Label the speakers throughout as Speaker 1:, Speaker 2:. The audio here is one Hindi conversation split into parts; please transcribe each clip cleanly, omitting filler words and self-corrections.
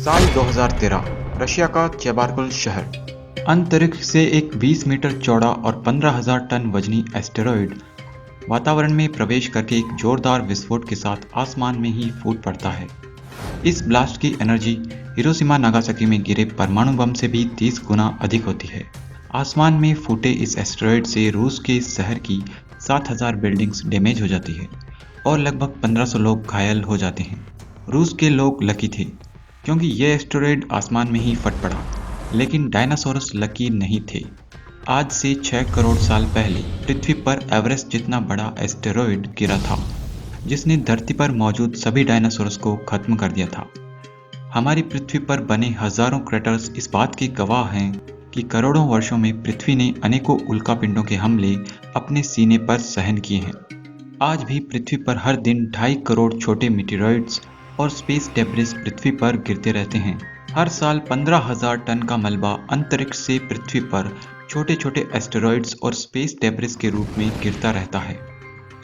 Speaker 1: साल 2013 रशिया का चेबारकुल शहर। अंतरिक्ष से एक 20 मीटर चौड़ा और 15,000 टन वजनी एस्टेरॉयड वातावरण में प्रवेश करके एक जोरदार विस्फोट के साथ आसमान में ही फूट पड़ता है। इस ब्लास्ट की एनर्जी हिरोशिमा नागासाकी में गिरे परमाणु बम से भी 30 गुना अधिक होती है। आसमान में फूटे इस एस्टेरॉयड से रूस के शहर की 7,000 बिल्डिंग्स डैमेज हो जाती है और लगभग 1500 लोग घायल हो जाते हैं। रूस के लोग लकी थे क्योंकि यह एस्टेरॉयड आसमान में ही फट पड़ा, लेकिन डायनासोरस लकी नहीं थे। आज से 6 करोड़ साल पहले पृथ्वी पर एवरेस्ट जितना बड़ा एस्टेरॉयड गिरा था, जिसने धरती पर मौजूद सभी डायनासोरस को खत्म कर दिया था। हमारी पृथ्वी पर बने हजारों क्रेटर्स इस बात के गवाह हैं कि करोड़ों वर्षों में पृथ्वी ने अनेकों उल्कापिंडों के हमले अपने सीने पर सहन किए हैं। आज भी पृथ्वी पर हर दिन 2.5 करोड़ छोटे मीटेरॉइड्स और स्पेस डेब्रिस पृथ्वी पर गिरते रहते हैं। हर साल 15,000 टन का मलबा अंतरिक्ष से पृथ्वी पर छोटे छोटे एस्टेरॉइड्स और स्पेस डेब्रिस के रूप में गिरता रहता है।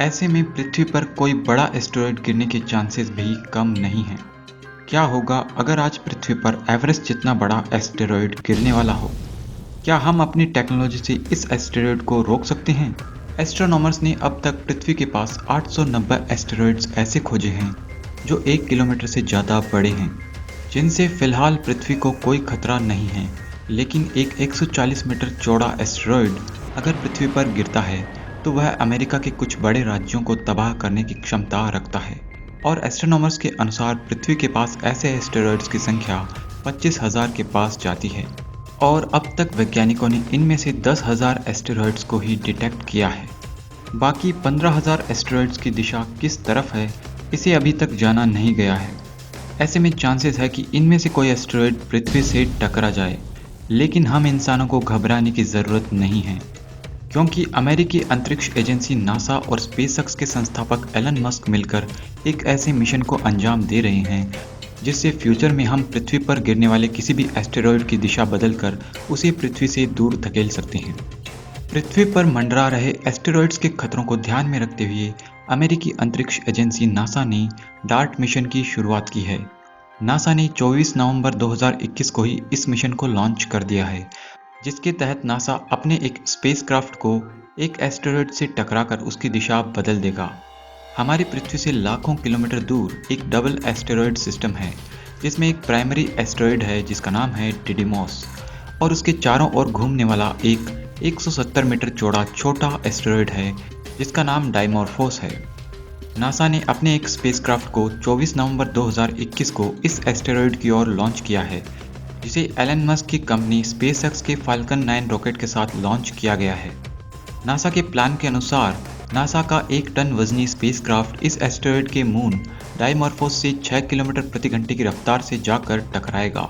Speaker 1: ऐसे में पृथ्वी पर कोई बड़ा एस्टेरॉइड गिरने के चांसेस भी कम नहीं हैं। क्या होगा अगर आज पृथ्वी पर एवरेस्ट जितना बड़ा एस्टेरॉइड गिरने वाला हो? क्या हम अपनी टेक्नोलॉजी से इस एस्टेरॉइड को रोक सकते हैं? एस्ट्रोनॉमर्स ने अब तक पृथ्वी के पास 890 एस्टेरॉइड्स ऐसे खोजे हैं जो 1 किलोमीटर से ज़्यादा बड़े हैं, जिनसे फिलहाल पृथ्वी को कोई खतरा नहीं है। लेकिन एक 140 मीटर चौड़ा एस्टेरॉइड अगर पृथ्वी पर गिरता है तो वह अमेरिका के कुछ बड़े राज्यों को तबाह करने की क्षमता रखता है। और एस्ट्रोनॉमर्स के अनुसार पृथ्वी के पास ऐसे एस्टेरॉइड्स की संख्या 25,000 के पास जाती है और अब तक वैज्ञानिकों ने इनमें से 10,000 एस्टेरॉइड्स को ही डिटेक्ट किया है। बाकी 15,000 एस्टेरॉइड्स की दिशा किस तरफ है, इसे अभी तक जाना नहीं गया है। ऐसे में चांसेस है कि इनमें से कोई एस्टेरॉइड पृथ्वी से टकरा जाए, लेकिन हम इंसानों को घबराने की ज़रूरत नहीं है, क्योंकि अमेरिकी अंतरिक्ष एजेंसी नासा और स्पेसएक्स के संस्थापक एलन मस्क मिलकर एक ऐसे मिशन को अंजाम दे रहे हैं जिससे फ्यूचर में हम पृथ्वी पर गिरने वाले किसी भी एस्टेरॉइड की दिशा बदलकर उसे पृथ्वी से दूर धकेल सकते हैं। पृथ्वी पर मंडरा रहे एस्टेरॉइड्स के खतरों को ध्यान में रखते हुए अमेरिकी अंतरिक्ष एजेंसी नासा ने डार्ट मिशन की शुरुआत की है। नासा ने 24 नवंबर 2021 को ही इस मिशन को लॉन्च कर दिया है, जिसके तहत नासा अपने एक स्पेसक्राफ्ट को एक एस्टेरॉइड से टकराकर उसकी दिशा बदल देगा। हमारी पृथ्वी से लाखों किलोमीटर दूर एक डबल एस्टेरॉइड सिस्टम है, जिसमें एक प्राइमरी एस्टेरॉइड है जिसका नाम है डिडिमॉस, और उसके चारों ओर घूमने वाला एक 170 मीटर चौड़ा छोटा एस्टेरॉइड है जिसका नाम डाइमॉर्फोस है। नासा ने अपने एक स्पेसक्राफ्ट को 24 नवंबर 2021 को इस एस्टेरॉइड की ओर लॉन्च किया है, जिसे एलन मस्क की कंपनी स्पेसएक्स के फाल्कन 9 रॉकेट के साथ लॉन्च किया गया है। नासा के प्लान के अनुसार नासा का 1 टन वजनी स्पेसक्राफ्ट इस एस्टेरॉइड के मून डाइमॉर्फोस से 6 किलोमीटर प्रति घंटे की रफ्तार से जाकर टकराएगा।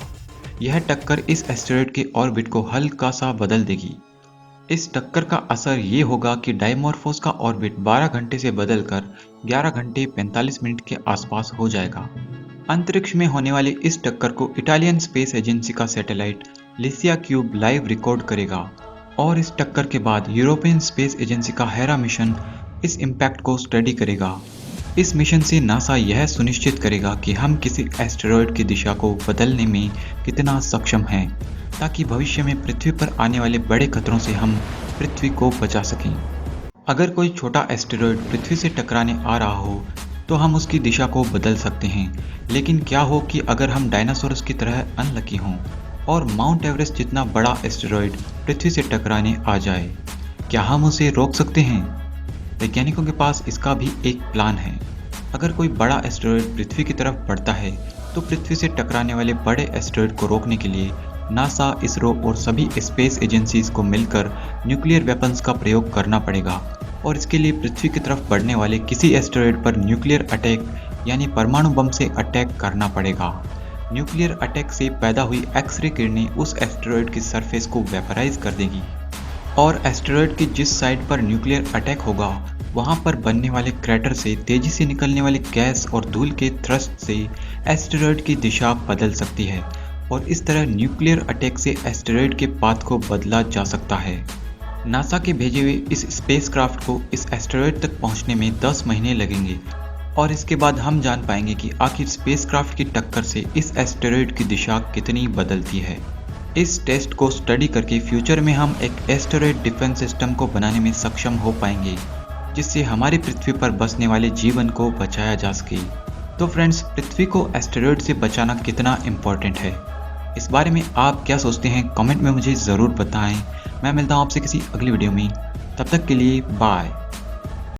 Speaker 1: यह टक्कर इस एस्टेरॉइड के ऑर्बिट को हल्का सा बदल देगी। इस टक्कर का असर ये होगा कि डाइमॉर्फोस का ऑर्बिट 12 घंटे से बदलकर 11 घंटे 45 मिनट के आसपास हो जाएगा। अंतरिक्ष में होने वाली इस टक्कर को इटालियन स्पेस एजेंसी का सैटेलाइट लिसिया क्यूब लाइव रिकॉर्ड करेगा और इस टक्कर के बाद यूरोपियन स्पेस एजेंसी का हेरा मिशन इस इम्पैक्ट को स्टडी करेगा। इस मिशन से नासा यह सुनिश्चित करेगा कि हम किसी एस्टेरॉइड की दिशा को बदलने में कितना सक्षम हैं, ताकि भविष्य में पृथ्वी पर आने वाले बड़े खतरों से हम पृथ्वी को बचा सकें। अगर कोई छोटा एस्टेरॉइड पृथ्वी से टकराने आ रहा हो तो हम उसकी दिशा को बदल सकते हैं, लेकिन क्या हो कि अगर हम डायनासोरस की तरह अनलकी हों और माउंट एवरेस्ट जितना बड़ा एस्टेरॉइड पृथ्वी से टकराने आ जाए, क्या हम उसे रोक सकते हैं? वैज्ञानिकों के पास इसका भी एक प्लान है। अगर कोई बड़ा एस्टेरॉइड पृथ्वी की तरफ बढ़ता है तो पृथ्वी से टकराने वाले बड़े एस्टेरॉइड को रोकने के लिए नासा, इसरो और सभी स्पेस एजेंसीज को मिलकर न्यूक्लियर वेपन्स का प्रयोग करना पड़ेगा और इसके लिए पृथ्वी की तरफ बढ़ने वाले किसी एस्टेरॉइड पर न्यूक्लियर अटैक यानी परमाणु बम से अटैक करना पड़ेगा। न्यूक्लियर अटैक से पैदा हुई एक्स-रे किरणें उस एस्टेरॉइड की सरफेस को वेपराइज कर देगी और एस्टेरॉइड की जिस साइड पर न्यूक्लियर अटैक होगा वहां पर बनने वाले क्रेटर से तेजी से निकलने वाली गैस और धूल के थ्रस्ट से एस्टेरॉइड की दिशा बदल सकती है और इस तरह न्यूक्लियर अटैक से एस्टेरॉइड के पाथ को बदला जा सकता है। नासा के भेजे हुए इस स्पेसक्राफ्ट को इस एस्टेरॉइड तक पहुंचने में 10 महीने लगेंगे और इसके बाद हम जान पाएंगे कि आखिर स्पेसक्राफ्ट की टक्कर से इस एस्टेरॉयड की दिशा कितनी बदलती है। इस टेस्ट को स्टडी करके फ्यूचर में हम एक एस्टेरॉयड डिफेंस सिस्टम को बनाने में सक्षम हो पाएंगे, जिससे हमारी पृथ्वी पर बसने वाले जीवन को बचाया जा सके। तो फ्रेंड्स, पृथ्वी को एस्टेरॉयड से बचाना कितना इम्पोर्टेंट है, इस बारे में आप क्या सोचते हैं कमेंट में मुझे ज़रूर बताएं। मैं मिलता हूं आपसे किसी अगली वीडियो में, तब तक के लिए बाय।